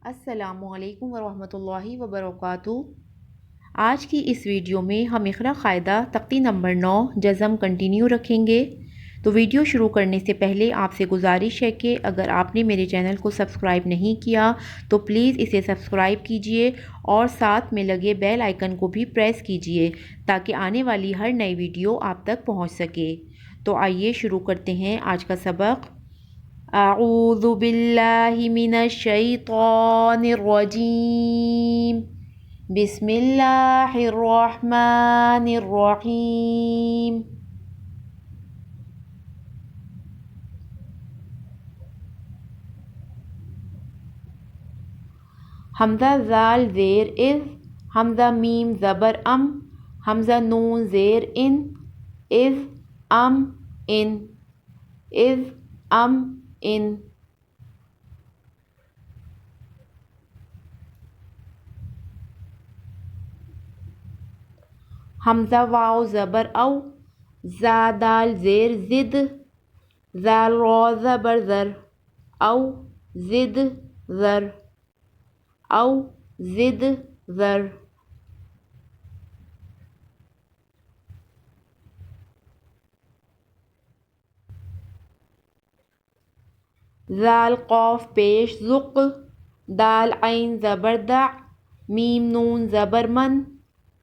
السلام علیکم ورحمۃ اللہ وبرکاتہ۔ آج کی اس ویڈیو میں ہم اقرا قاعدہ تختی نمبر 9 جزم کنٹینیو رکھیں گے۔ تو ویڈیو شروع کرنے سے پہلے آپ سے گزارش ہے کہ اگر آپ نے میرے چینل کو سبسکرائب نہیں کیا تو پلیز اسے سبسکرائب کیجئے اور ساتھ میں لگے بیل آئیکن کو بھی پریس کیجئے تاکہ آنے والی ہر نئی ویڈیو آپ تک پہنچ سکے۔ تو آئیے شروع کرتے ہیں آج کا سبق۔ اعوذ باللہ من الشیطان الرجیم، بسم اللہ الرحمن الرحیم۔ حمزہ زال زیر از، حمزہ میم زبر ام، حمزہ نون زیر ان، از ام ان، از ام ان۔ حمزہ واو زبر او، زا دال زیر زد، زال را زبر زر، او زد زر، او زد زر۔ زال قاف پیش زق، دال عین زبر دع، میم نون زبر من،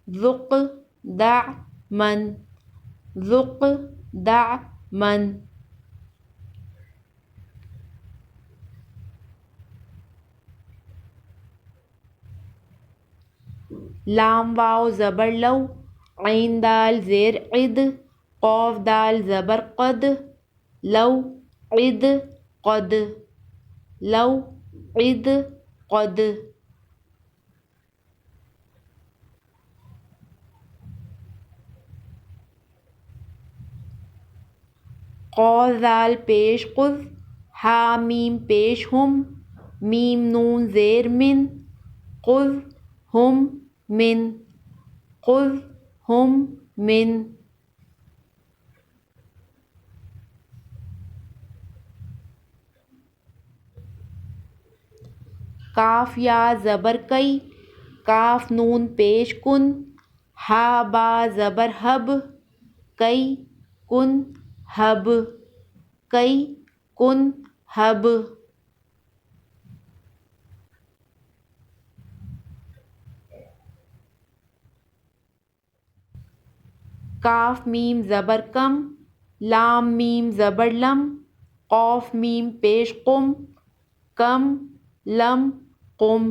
زق دع من، زق دع من۔ لام واو زبر لو، عین دال زیر عد، قاف دال زبر قد، لو عد قد، لو عد قد۔ قاف زال پیش قز، ہا میم پیش ہم، میم نون زیر من، قز ہم من، قز ہم من۔ کاف یا زبر کئی، کاف نون پیش کن، ہا با زبر حب، کئی کن حب، کئی کن حب۔ کاف میم زبر کم، لام میم زبر لم، قاف میم پیش قم، کم لم قم،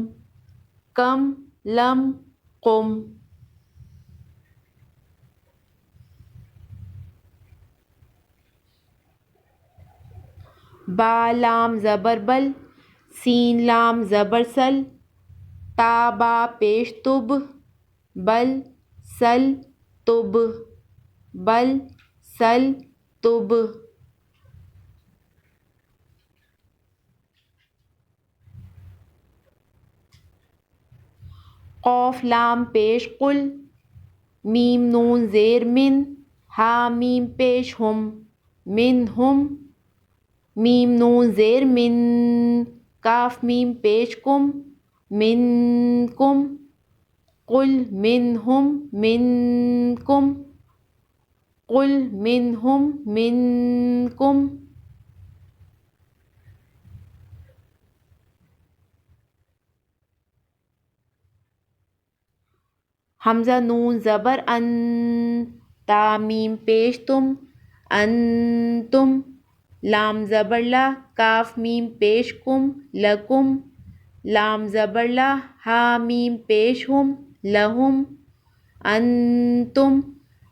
کم لم قم۔ با لام زبر بل، سین لام زبر سل، تا با پیش تب، بل سل تب، بل سل تب۔ قاف لام پیش قل، میم نون زیر من، ہا میم پیش ہم، من ہم، میم نون زیر من، کاف میم پیش کم، من کم، قل منہم منکم، قل منہم منکم۔ حمزہ نون زبر ان، تا میم پیش تم، انتم، لام زبر لا، کاف میم پیش کم، لکم، لام زبر لا، ہا میم پیش ہم، لہم، انتم،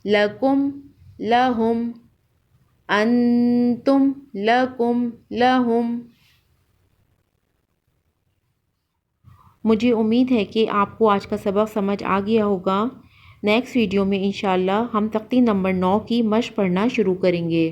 لکم، لہم، انتم، لکم، لہم۔ مجھے امید ہے کہ آپ کو آج کا سبق سمجھ آ گیا ہوگا۔ نیکسٹ ویڈیو میں انشاءاللہ ہم تختی نمبر 9 کی مشق پڑھنا شروع کریں گے۔